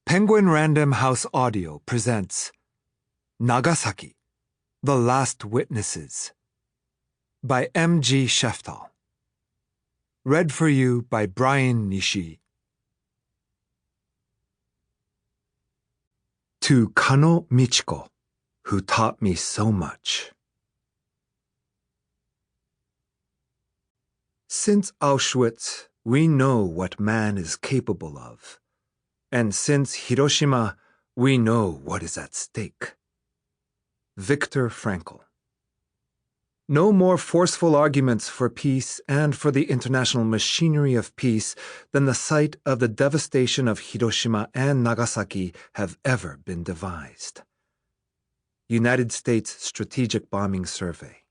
Penguin Random House Audio presents Nagasaki, The Last Witnesses by M.G. Sheftall. Read for you by Brian Nishii. To Kano Michiko, who taught me so much. Since Auschwitz, we know what man is capable of. And since Hiroshima, we know what is at stake. Viktor Frankl. No more forceful arguments for peace and for the international machinery of peace than the sight of the devastation of Hiroshima and Nagasaki have ever been devised. United States Strategic Bombing Survey.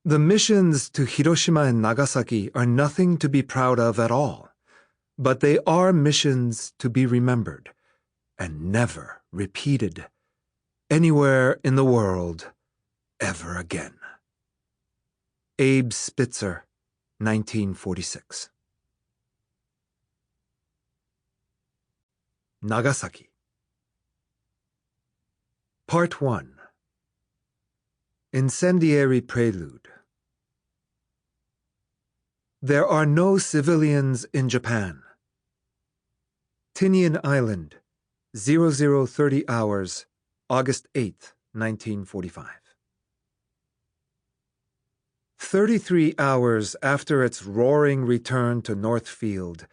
The missions to Hiroshima and Nagasaki are nothing to be proud of at all. But they are missions to be remembered and never repeated anywhere in the world ever again. Abe Spitzer, 1946. Nagasaki. Part 1. Incendiary Prelude. There are no civilians in Japan. Tinian Island, 0030 hours, August 8, 1945. 33 hours after its roaring return to Northfield,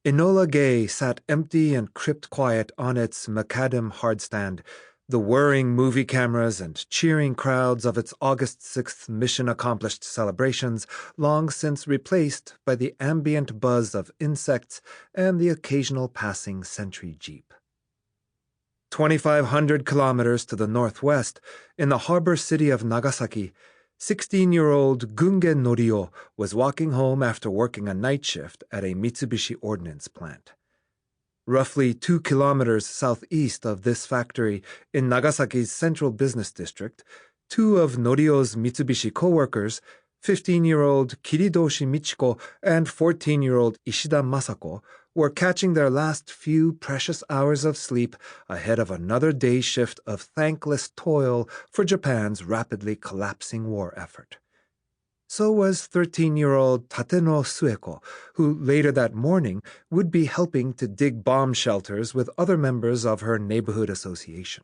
Enola Gay sat empty and crypt quiet on its macadam hardstand, the whirring movie cameras and cheering crowds of its August 6th mission-accomplished celebrations long since replaced by the ambient buzz of insects and the occasional passing sentry jeep. 2,500 kilometers to the northwest, in the harbor city of Nagasaki, 16-year-old Gunge Norio was walking home after working a night shift at a Mitsubishi ordnance plant. Roughly 2 kilometers southeast of this factory in Nagasaki's central business district, two of Norio's Mitsubishi co-workers, 15-year-old Kiridoshi Michiko and 14-year-old Ishida Masako, were catching their last few precious hours of sleep ahead of another day shift of thankless toil for Japan's rapidly collapsing war effort. So was 13-year-old Tateno Sueko, who later that morning would be helping to dig bomb shelters with other members of her neighborhood association.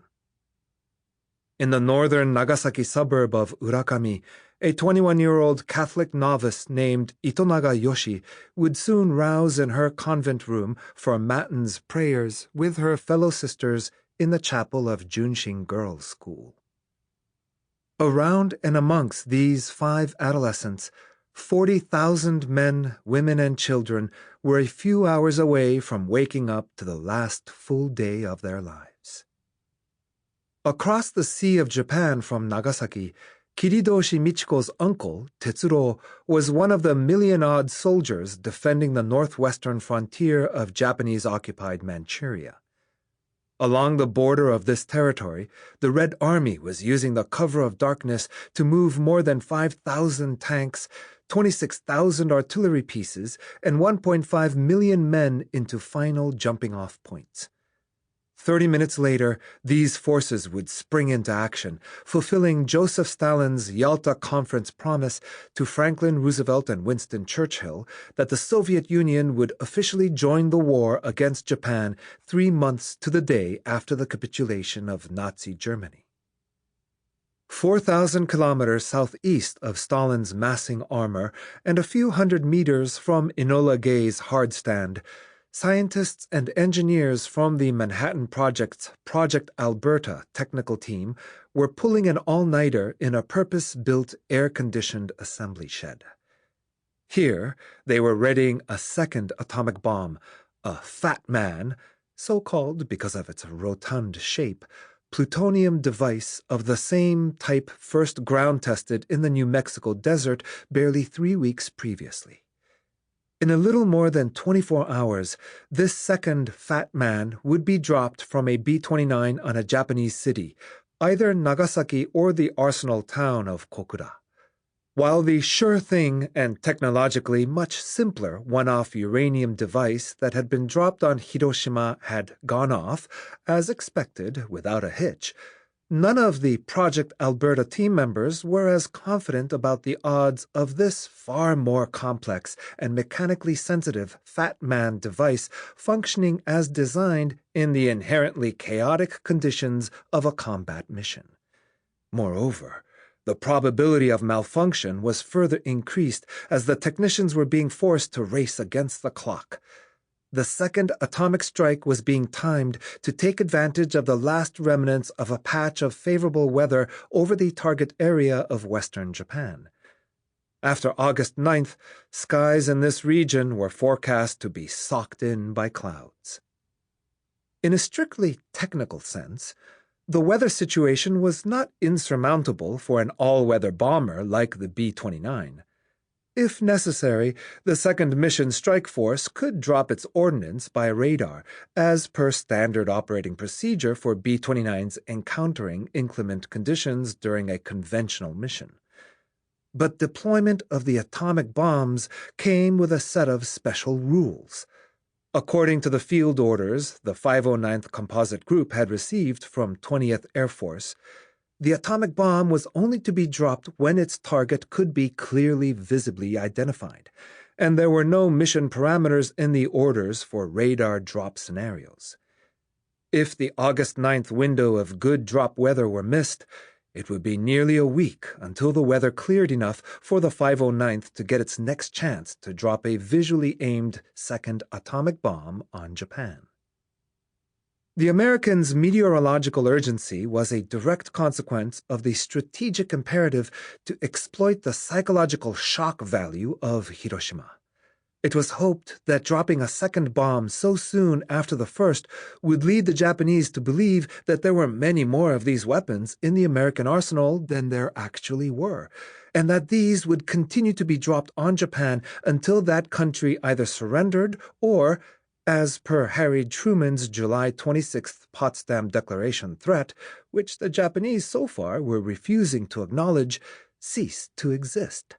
In the northern Nagasaki suburb of Urakami, a 21-year-old Catholic novice named Itonaga Yoshi would soon rouse in her convent room for matins prayers with her fellow sisters in the chapel of Junshin Girls' School. Around and amongst these 5 adolescents, 40,000 men, women, and children were a few hours away from waking up to the last full day of their lives. Across the Sea of Japan from Nagasaki, Kiridoshi Michiko's uncle, Tetsuro, was one of the million-odd soldiers defending the northwestern frontier of Japanese-occupied Manchuria. Along the border of this territory, the Red Army was using the cover of darkness to move more than 5,000 tanks, 26,000 artillery pieces, and 1.5 million men into final jumping-off points. 30 minutes later, these forces would spring into action, fulfilling Joseph Stalin's Yalta Conference promise to Franklin Roosevelt and Winston Churchill that the Soviet Union would officially join the war against Japan 3 months to the day after the capitulation of Nazi Germany. 4,000 kilometers southeast of Stalin's massing armor and a few hundred meters from Enola Gay's hardstand, scientists and engineers from the Manhattan Project's Project Alberta technical team were pulling an all-nighter in a purpose-built air-conditioned assembly shed. Here, they were readying a second atomic bomb, a Fat Man, so called because of its rotund shape, plutonium device of the same type first ground-tested in the New Mexico desert barely 3 weeks previously. In a little more than 24 hours, this second Fat Man would be dropped from a B-29 on a Japanese city, either Nagasaki or the arsenal town of Kokura. While the sure thing and technologically much simpler one-off uranium device that had been dropped on Hiroshima had gone off, as expected, without a hitch, none of the Project Alberta team members were as confident about the odds of this far more complex and mechanically sensitive Fat Man device functioning as designed in the inherently chaotic conditions of a combat mission. Moreover, the probability of malfunction was further increased as the technicians were being forced to race against the clock. The second atomic strike was being timed to take advantage of the last remnants of a patch of favorable weather over the target area of western Japan. After August 9th, skies in this region were forecast to be socked in by clouds. In a strictly technical sense, the weather situation was not insurmountable for an all-weather bomber like the B-29. If necessary, the second mission strike force could drop its ordnance by radar, as per standard operating procedure for B-29s encountering inclement conditions during a conventional mission. But deployment of the atomic bombs came with a set of special rules. According to the field orders the 509th Composite Group had received from 20th Air Force, the atomic bomb was only to be dropped when its target could be clearly visibly identified, and there were no mission parameters in the orders for radar drop scenarios. If the August 9th window of good drop weather were missed, it would be nearly a week until the weather cleared enough for the 509th to get its next chance to drop a visually aimed second atomic bomb on Japan. The Americans' meteorological urgency was a direct consequence of the strategic imperative to exploit the psychological shock value of Hiroshima. It was hoped that dropping a second bomb so soon after the first would lead the Japanese to believe that there were many more of these weapons in the American arsenal than there actually were, and that these would continue to be dropped on Japan until that country either surrendered or, as per Harry Truman's July 26th Potsdam Declaration threat, which the Japanese so far were refusing to acknowledge, ceased to exist.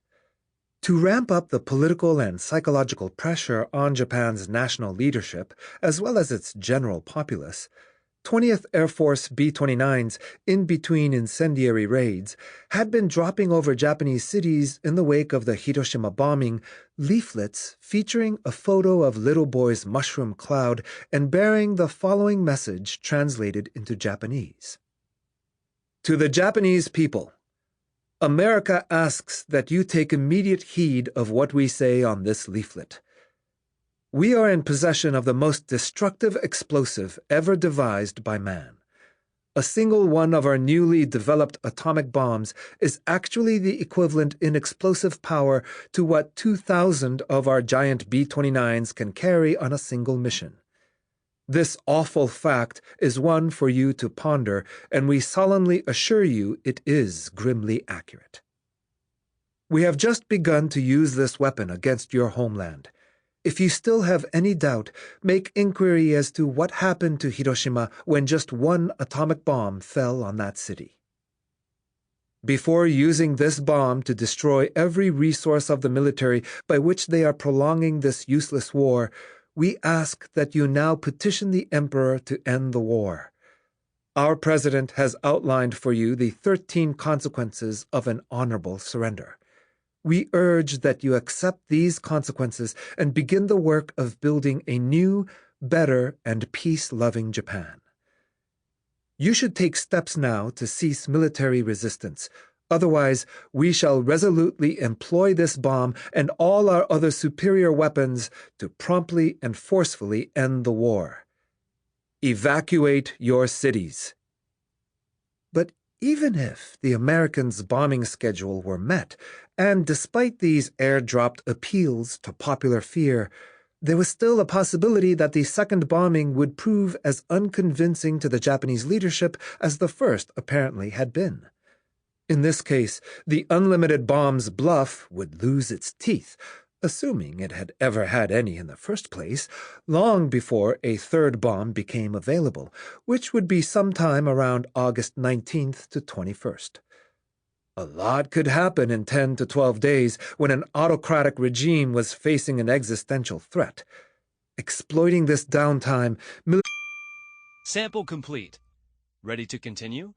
To ramp up the political and psychological pressure on Japan's national leadership, as well as its general populace, 20th Air Force B-29s, in between incendiary raids, had been dropping over Japanese cities in the wake of the Hiroshima bombing leaflets featuring a photo of Little Boy's mushroom cloud and bearing the following message translated into Japanese. To the Japanese people, America asks that you take immediate heed of what we say on this leaflet. We are in possession of the most destructive explosive ever devised by man. A single one of our newly developed atomic bombs is actually the equivalent in explosive power to what 2,000 of our giant B-29s can carry on a single mission. This awful fact is one for you to ponder, and we solemnly assure you it is grimly accurate. We have just begun to use this weapon against your homeland. If you still have any doubt, make inquiry as to what happened to Hiroshima when just one atomic bomb fell on that city. Before using this bomb to destroy every resource of the military by which they are prolonging this useless war, we ask that you now petition the Emperor to end the war. Our President has outlined for you the 13 consequences of an honorable surrender. We urge that you accept these consequences and begin the work of building a new, better, and peace-loving Japan. You should take steps now to cease military resistance. Otherwise, we shall resolutely employ this bomb and all our other superior weapons to promptly and forcefully end the war. Evacuate your cities. But even if the Americans' bombing schedule were met, and despite these airdropped appeals to popular fear, there was still a possibility that the second bombing would prove as unconvincing to the Japanese leadership as the first apparently had been. In this case, the unlimited bomb's bluff would lose its teeth, assuming it had ever had any in the first place, long before a third bomb became available, which would be sometime around August 19th to 21st. A lot could happen in 10 to 12 days when an autocratic regime was facing an existential threat. Exploiting this downtime, Sample complete. Ready to continue?